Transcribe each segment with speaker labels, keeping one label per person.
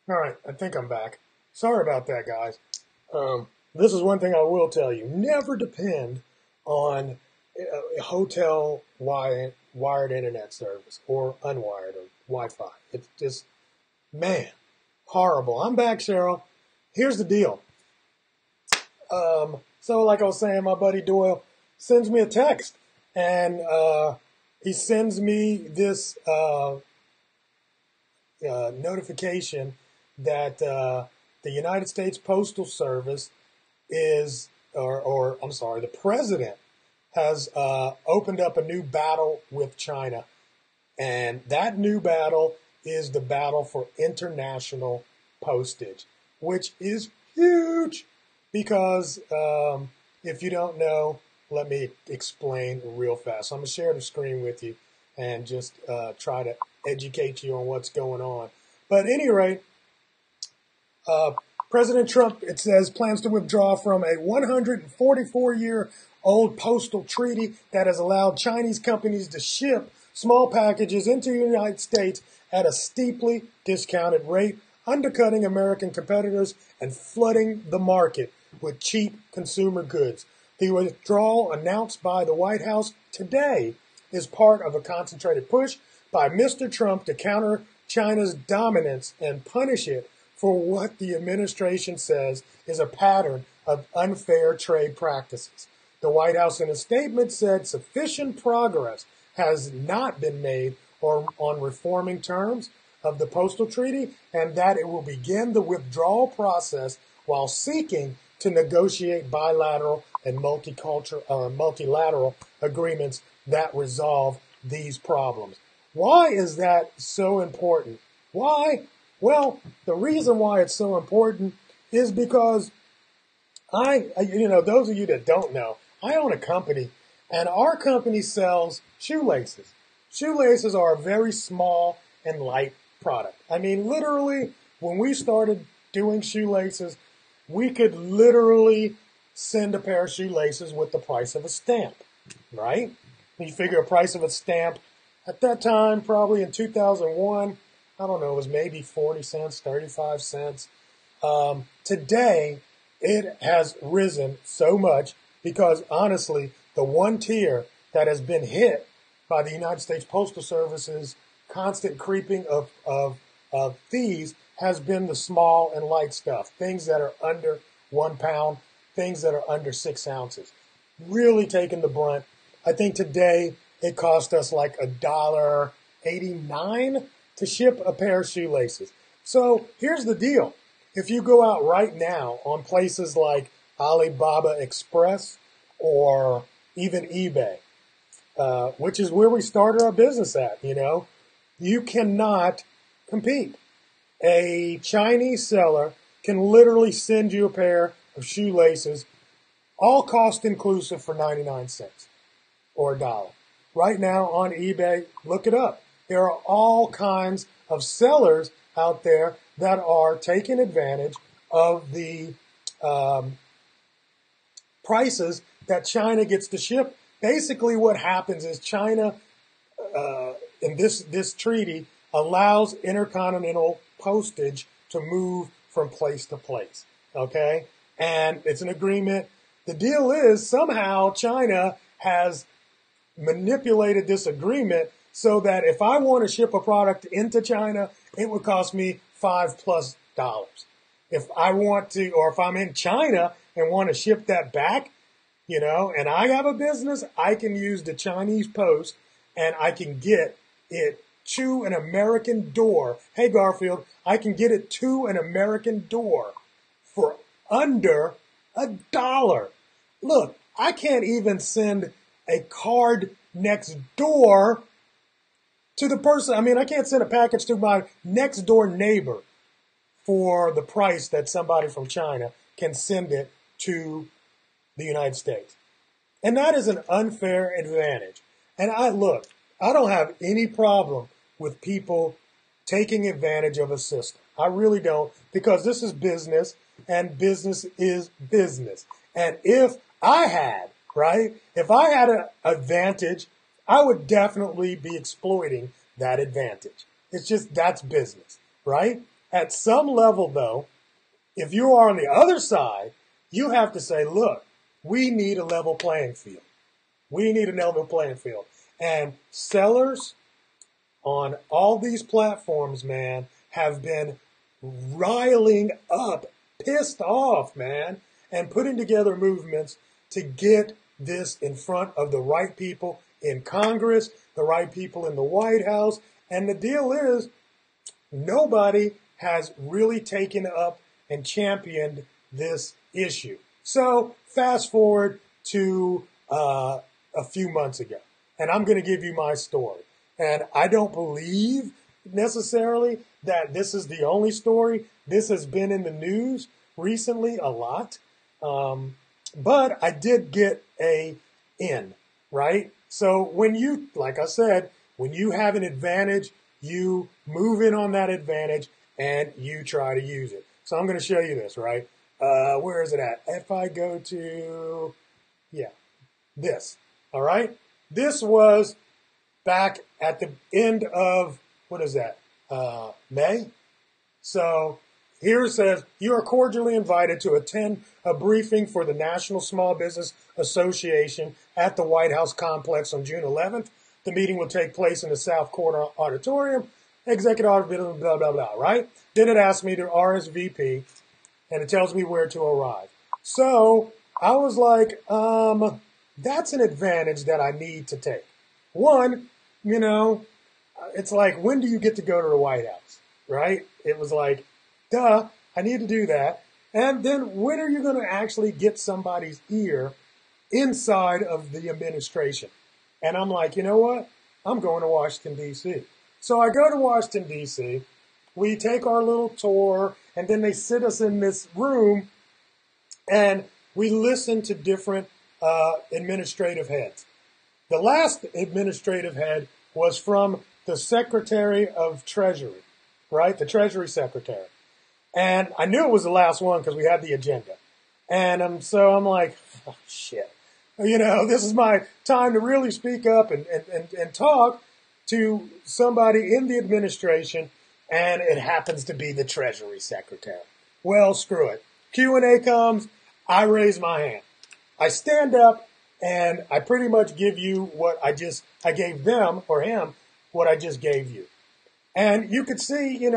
Speaker 1: All right, I think I'm back. Sorry about that, guys. This is one thing I will tell you: never depend on a hotel wired internet service or unwired or Wi-Fi. It's just, man, horrible. I'm back, Cheryl. Here's the deal. So like I was saying, my buddy Doyle sends me a text, and he sends me this notification that the United States Postal Service or I'm sorry, the president has opened up a new battle with China. And that new battle is the battle for international postage, which is huge because if you don't know, let me explain real fast. So I'm going to share the screen with you and just try to educate you on what's going on. But at any rate, President Trump, it says, plans to withdraw from a 144-year-old postal treaty that has allowed Chinese companies to ship small packages into the United States at a steeply discounted rate, undercutting American competitors and flooding the market with cheap consumer goods. The withdrawal announced by the White House today is part of a concentrated push by Mr. Trump to counter China's dominance and punish it for what the administration says is a pattern of unfair trade practices. The White House, in a statement, said sufficient progress has not been made on reforming terms of the postal treaty, and that it will begin the withdrawal process while seeking to negotiate bilateral and multilateral agreements that resolve these problems. Why is that so important? Why? Well, the reason why it's so important is because those of you that don't know, I own a company, and our company sells shoelaces. Shoelaces are a very small and light product. I mean, literally, when we started doing shoelaces, we could literally send a pair of shoelaces with the price of a stamp, right? You figure a price of a stamp at that time, probably in 2001, I don't know, it was maybe 40 cents, 35 cents. Today, it has risen so much because, honestly, the one tier that has been hit by the United States Postal Service's constant creeping of fees has been the small and light stuff, things that are under 1 pound, things that are under 6 ounces. Really taking the brunt. I think today it cost us like $1.89 to ship a pair of shoelaces. So here's the deal. If you go out right now on places like Alibaba Express or even eBay, which is where we started our business at, you cannot compete. A Chinese seller can literally send you a pair of shoelaces, all cost inclusive, for 99 cents or $1. Right now on eBay, look it up. There are all kinds of sellers out there that are taking advantage of the prices that China gets to ship. Basically, what happens is China, in this treaty, allows intercontinental postage to move from place to place. Okay? And it's an agreement. The deal is somehow China has manipulated this agreement so that if I want to ship a product into China, it would cost me $5+ If I want to, or if I'm in China and want to ship that back, and I have a business, I can use the Chinese post and I can get it to an American door. Hey, Garfield, I can get it to an American door for under $1. Look, I can't even send a card next door to the person. I mean, I can't send a package to my next door neighbor for the price that somebody from China can send it to the United States. And that is an unfair advantage. And I don't have any problem with people taking advantage of a system. I really don't, because this is business and business is business. And if I had an advantage, I would definitely be exploiting that advantage. It's just, that's business, right? At some level, though, if you are on the other side, you have to say, look, we need a level playing field. We need a level playing field. And sellers on all these platforms, man, have been riling up, pissed off, man, and putting together movements to get this in front of the right people in Congress, the right people in the White House. And the deal is, nobody has really taken up and championed this issue. So fast forward to a few months ago, and I'm going to give you my story. And I don't believe necessarily that this is the only story. This has been in the news recently a lot. But I did get a in, right? So when you, like I said, when you have an advantage, you move in on that advantage and you try to use it. So I'm going to show you this, right? Where is it at? If I go to, this, all right? This was back at the end of, what is that, May? So here it says, you are cordially invited to attend a briefing for the National Small Business Association at the White House complex on June 11th. The meeting will take place in the South Court Auditorium. Executive order, blah, blah, blah, blah, right? Then it asks me to RSVP, and it tells me where to arrive. So I was like, that's an advantage that I need to take. One, it's like, when do you get to go to the White House, right? It was like, duh, I need to do that. And then when are you going to actually get somebody's ear inside of the administration? And I'm like, you know what? I'm going to Washington, D.C. So I go to Washington, D.C. We take our little tour, and then they sit us in this room, and we listen to different administrative heads. The last administrative head was from the Secretary of Treasury, right? The Treasury Secretary. And I knew it was the last one because we had the agenda. And so I'm like, oh, shit. This is my time to really speak up and talk to somebody in the administration, and it happens to be the Treasury Secretary. Well, screw it. Q&A comes, I raise my hand. I stand up, and I pretty much give you what I gave them, or him, what I just gave you. And you could see, you're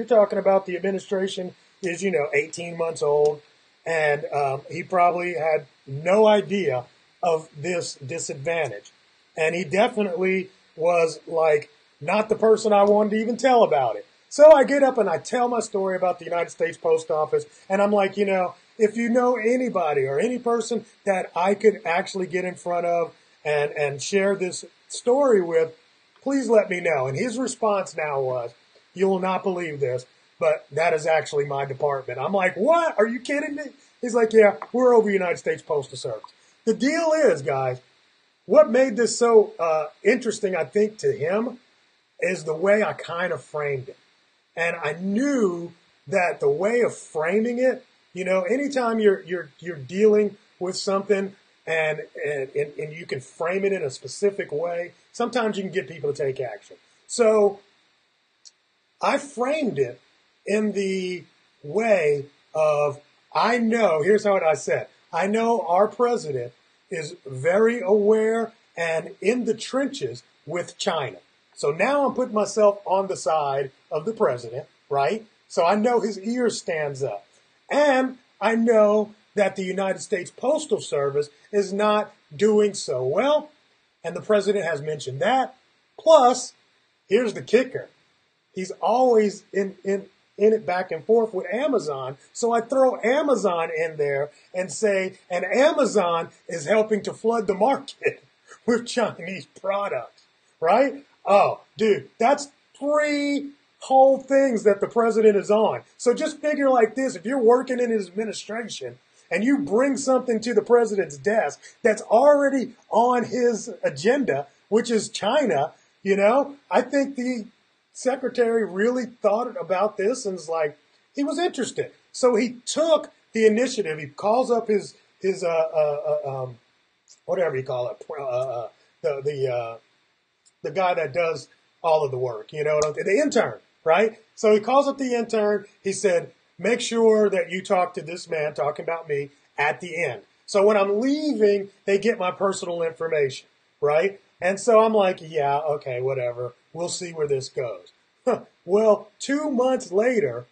Speaker 1: talking about the administration is, 18 months old, and he probably had no idea of this disadvantage. And he definitely was like not the person I wanted to even tell about it. So I get up and I tell my story about the United States Post Office, and I'm like, if you know anybody or any person that I could actually get in front of and share this story with, please let me know. And his response now was, you will not believe this, but that is actually my department. I'm like, what? Are you kidding me? He's like, yeah, we're over United States Postal Service. The deal is, guys, what made this so interesting, I think, to him is the way I kind of framed it. And I knew that the way of framing it, anytime you're dealing with something and you can frame it in a specific way, sometimes you can get people to take action. So I framed it in the way of, here's how I said, I know our president is very aware and in the trenches with China. So now I'm putting myself on the side of the president, right? So I know his ear stands up. And I know that the United States Postal Service is not doing so well. And the president has mentioned that. Plus, here's the kicker. He's always in it back and forth with Amazon. So I throw Amazon in there and say, and Amazon is helping to flood the market with Chinese products, right? Oh, dude, that's 3 whole things that the president is on. So just figure like this. If you're working in his administration and you bring something to the president's desk that's already on his agenda, which is China, I think the secretary really thought about this and was like, he was interested. So he took the initiative. He calls up his whatever you call it, the guy that does all of the work, the intern, right? So he calls up the intern. He said, make sure that you talk to this man talking about me at the end. So when I'm leaving, they get my personal information, right? And so I'm like, yeah, okay, whatever. We'll see where this goes. Well, 2 months later,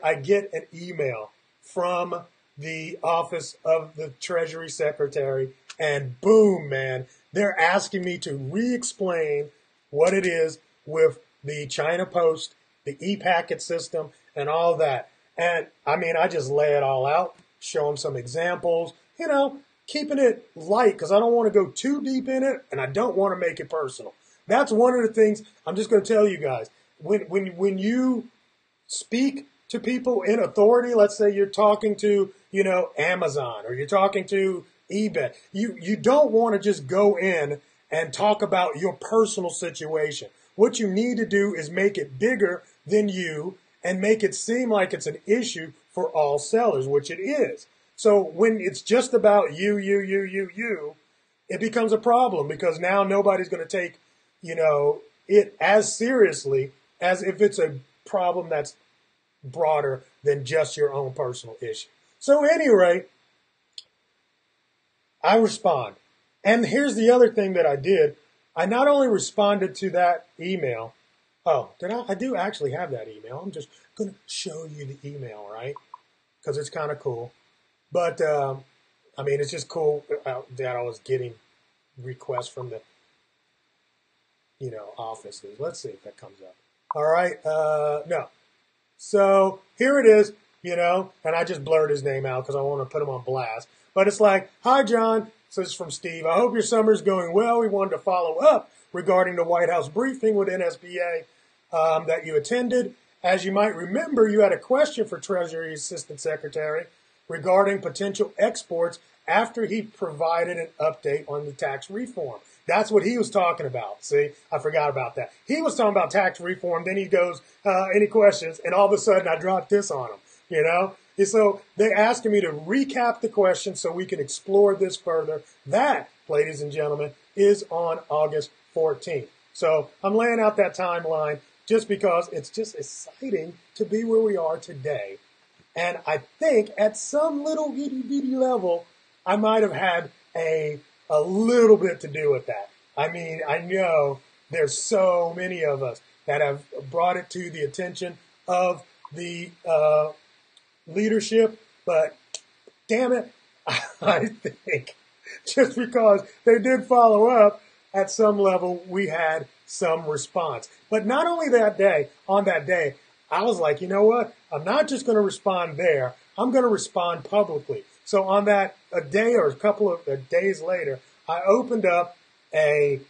Speaker 1: I get an email from the office of the Treasury Secretary, and boom, man, they're asking me to re-explain what it is with the China Post, the e-packet system, and all that. And I mean, I just lay it all out, show them some examples, keeping it light because I don't want to go too deep in it, and I don't want to make it personal. That's one of the things I'm just going to tell you guys. When you speak to people in authority, let's say you're talking to, Amazon or you're talking to eBay, you don't want to just go in and talk about your personal situation. What you need to do is make it bigger than you and make it seem like it's an issue for all sellers, which it is. So when it's just about you, it becomes a problem because now nobody's going to take, it as seriously as if it's a problem that's broader than just your own personal issue. So anyway, I respond. And here's the other thing that I did. I not only responded to that email. Oh, I do actually have that email. I'm just going to show you the email, right? Because it's kind of cool. But, it's just cool that I was getting requests from the, offices. Let's see if that comes up. All right. No. So here it is, and I just blurred his name out because I want to put him on blast. But it's like, hi, John. So it's from Steve. I hope your summer's going well. We wanted to follow up regarding the White House briefing with NSBA that you attended. As you might remember, you had a question for Treasury Assistant Secretary regarding potential exports after he provided an update on the tax reform. That's what he was talking about. See, I forgot about that. He was talking about tax reform. Then he goes, any questions? And all of a sudden I dropped this on him, And so they asked me to recap the question so we can explore this further. That, ladies and gentlemen, is on August 14th. So I'm laying out that timeline just because it's just exciting to be where we are today. And I think at some little itty-bitty level, I might have had a little bit to do with that. I mean, I know there's so many of us that have brought it to the attention of the leadership, but damn it, I think just because they did follow up at some level, we had some response. But not only on that day, I was like, you know what? I'm not just going to respond there. I'm going to respond publicly. So on that, a day or a couple of days later, I opened up a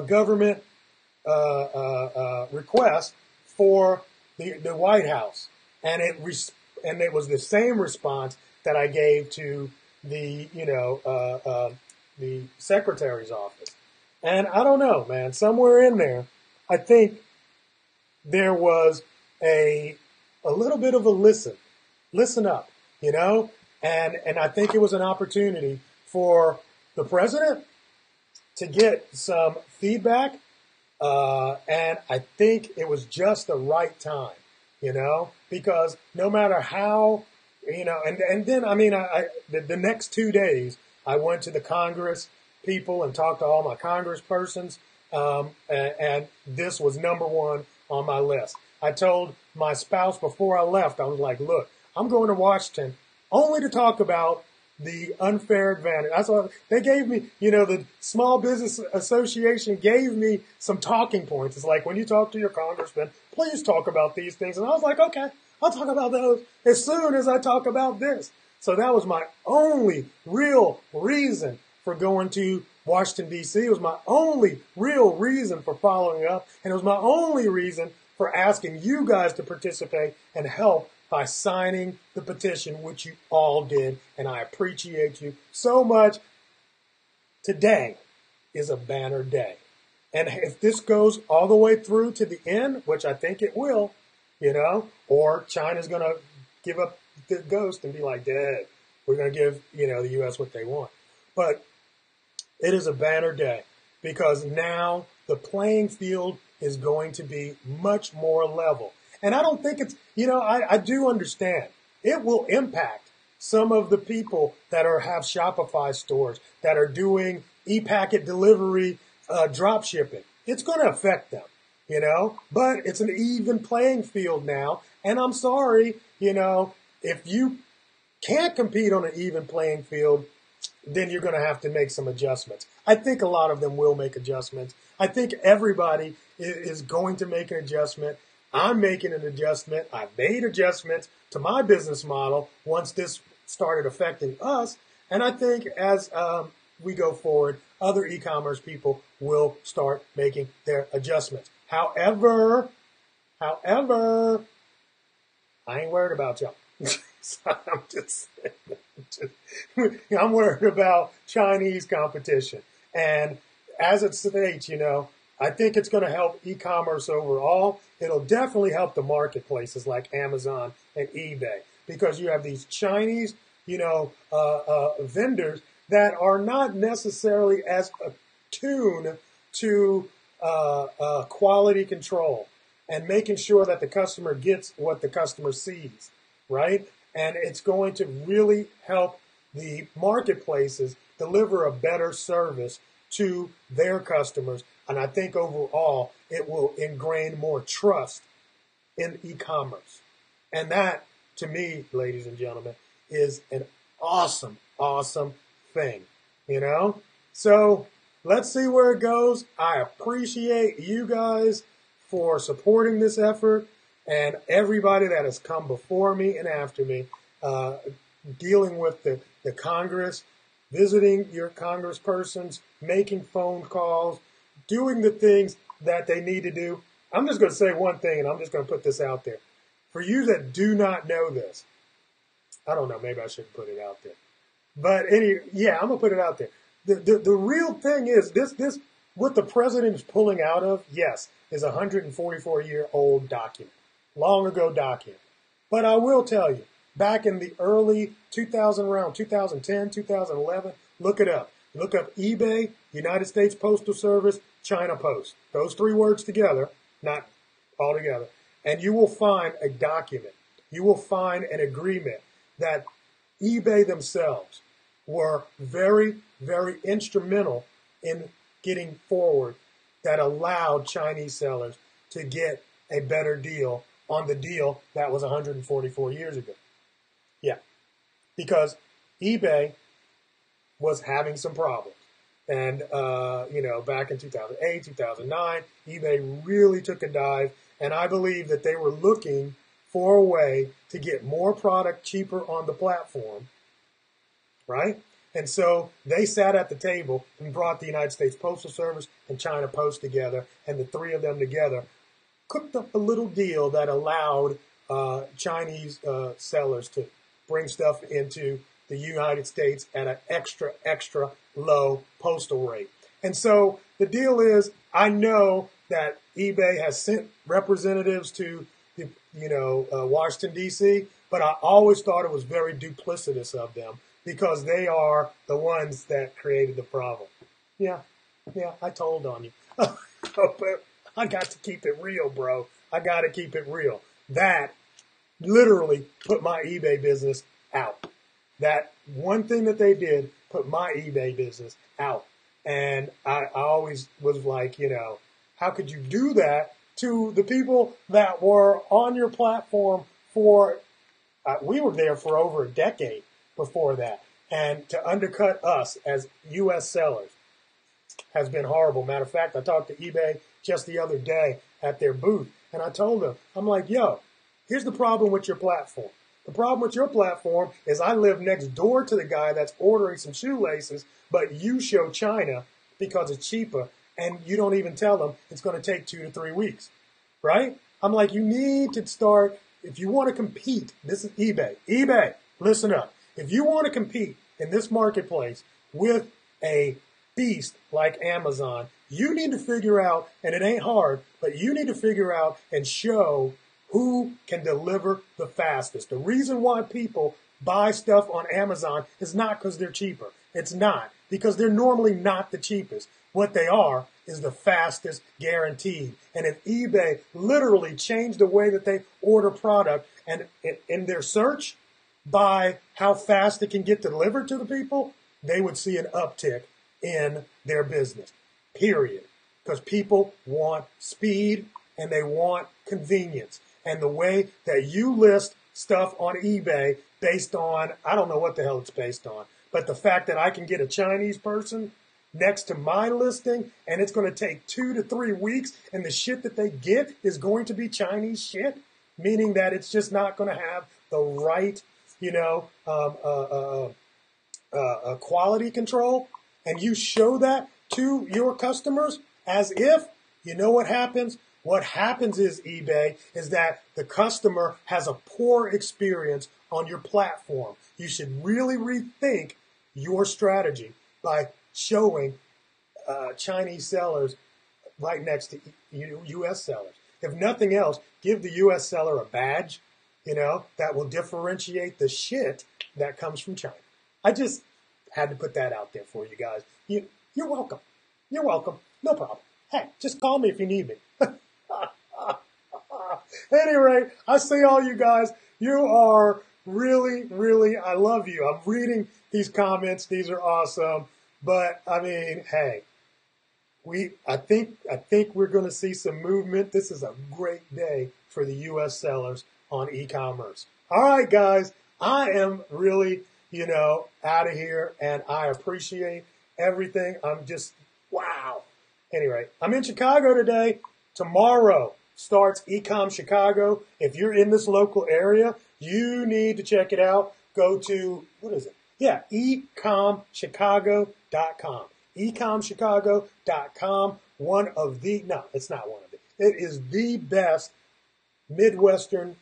Speaker 1: government request for the White House, and it was the same response that I gave to the the secretary's office. And I don't know, man. Somewhere in there, I think there was a little bit of a listen up, and I think it was an opportunity for the president to get some feedback, and I think it was just the right time, because no matter how, and then, the next 2 days, I went to the Congress people and talked to all my congresspersons, and this was number one on my list. I told my spouse before I left, I was like, look, I'm going to Washington only to talk about the unfair advantage. That's what they gave me, the Small Business Association gave me some talking points. It's like, when you talk to your congressman, please talk about these things. And I was like, okay, I'll talk about those as soon as I talk about this. So that was my only real reason for going to Washington, D.C. It was my only real reason for following up. And it was my only reason for asking you guys to participate and help by signing the petition, which you all did. And I appreciate you so much. Today is a banner day. And if this goes all the way through to the end, which I think it will, or China's going to give up the ghost and be like, Dad, we're going to give, the U.S. what they want. But it is a banner day because now the playing field is going to be much more level. And I don't think it's, I do understand it will impact some of the people that have Shopify stores that are doing e-packet delivery, drop shipping. It's going to affect them, but it's an even playing field now. And I'm sorry, if you can't compete on an even playing field, then you're going to have to make some adjustments. I think a lot of them will make adjustments. I think everybody is going to make an adjustment. I'm making an adjustment. I've made adjustments to my business model once this started affecting us. And I think as we go forward, other e-commerce people will start making their adjustments. However, I ain't worried about y'all. So I'm worried about Chinese competition. And as it states, I think it's going to help e-commerce overall. It'll definitely help the marketplaces like Amazon and eBay, because you have these Chinese, vendors that are not necessarily as attuned to quality control and making sure that the customer gets what the customer sees, right? And it's going to really help the marketplaces deliver a better service to their customers. And I think overall, it will ingrain more trust in e-commerce. And that, to me, ladies and gentlemen, is an awesome, awesome thing, So let's see where it goes. I appreciate you guys for supporting this effort, and everybody that has come before me and after me, dealing with the Congress, visiting your congresspersons, making phone calls, doing the things that they need to do. I'm just going to say one thing, and I'm just going to put this out there. For you that do not know this, I don't know, maybe I shouldn't put it out there. But I'm going to put it out there. The real thing is this what the president is pulling out of, yes, is a 144-year-old document. Long ago document. But I will tell you, back in the early 2010, 2011, look it up. Look up eBay, United States Postal Service, China Post. Those three words together, not all together. And you will find a document. You will find an agreement that eBay themselves were very, very instrumental in getting forward that allowed Chinese sellers to get a better deal on the deal that was 144 years ago. Yeah, because eBay was having some problems. And, back in 2008, 2009, eBay really took a dive. And I believe that they were looking for a way to get more product cheaper on the platform, right? And so they sat at the table and brought the United States Postal Service and China Post together, and the three of them together cooked up a little deal that allowed Chinese sellers to bring stuff into the United States at an extra low postal rate. And so the deal is, I know that eBay has sent representatives to Washington, D.C., but I always thought it was very duplicitous of them because they are the ones that created the problem. Yeah, I told on you. But I got to keep it real, bro. I got to keep it real. That literally put my eBay business out. That one thing that they did put my eBay business out. And I always was like, how could you do that to the people that were on your platform for, we were there for over a decade before that. And to undercut us as U.S. sellers has been horrible. Matter of fact, I talked to eBay just the other day at their booth, and I told them, I'm like, here's the problem with your platform. The problem with your platform is I live next door to the guy that's ordering some shoelaces, but you show China because it's cheaper, and you don't even tell them it's going to take 2 to 3 weeks, right? I'm like, you need to start, if you want to compete, this is eBay. eBay, listen up. If you want to compete in this marketplace with a beast like Amazon, you need to figure out, and it ain't hard, but you need to figure out and show who can deliver the fastest. The reason why people buy stuff on Amazon is not because they're cheaper. It's not, because they're normally not the cheapest. what they are is the fastest guaranteed. And if eBay literally changed the way that they order product and in their search by how fast it can get delivered to the people, they would see an uptick in their business, period. Because people want speed and they want convenience. And the way that you list stuff on eBay based on, I don't know what the hell it's based on, but the fact that I can get a Chinese person next to my listing and it's going to take 2 to 3 weeks and the shit that they get is going to be Chinese shit, meaning that it's just not going to have the right, quality control, and you show that to your customers as if, you know what happens? What happens is, eBay, is that the customer has a poor experience on your platform. You should really rethink your strategy by showing Chinese sellers right next to U.S. sellers. If nothing else, give the U.S. seller a badge, that will differentiate the shit that comes from China. I just had to put that out there for you guys. You're welcome. You're welcome. No problem. Hey, just call me if you need me. Anyway, I see all you guys. You are really, really, I love you. I'm reading these comments. These are awesome. But I mean, hey, I think we're going to see some movement. This is a great day for the U.S. sellers on e-commerce. All right, guys, I am really, out of here, and I appreciate everything. I'm just, wow. Anyway, I'm in Chicago today. Tomorrow starts Ecom Chicago. If you're in this local area, you need to check it out. Go to, what is it? Yeah, ecomchicago.com. ecomchicago.com. It's not one of the, it is the best Midwestern,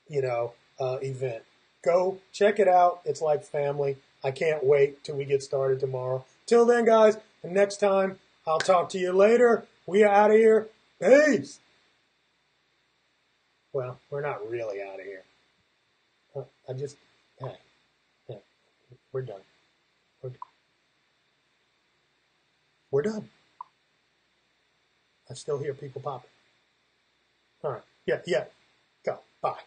Speaker 1: event. Go check it out. It's like family. I can't wait till we get started tomorrow. Till then, guys, and next time, I'll talk to you later. We are out of here. Peace. Well, we're not really out of here. We're done. We're done. I still hear people popping. All right. Yeah. Go. Bye.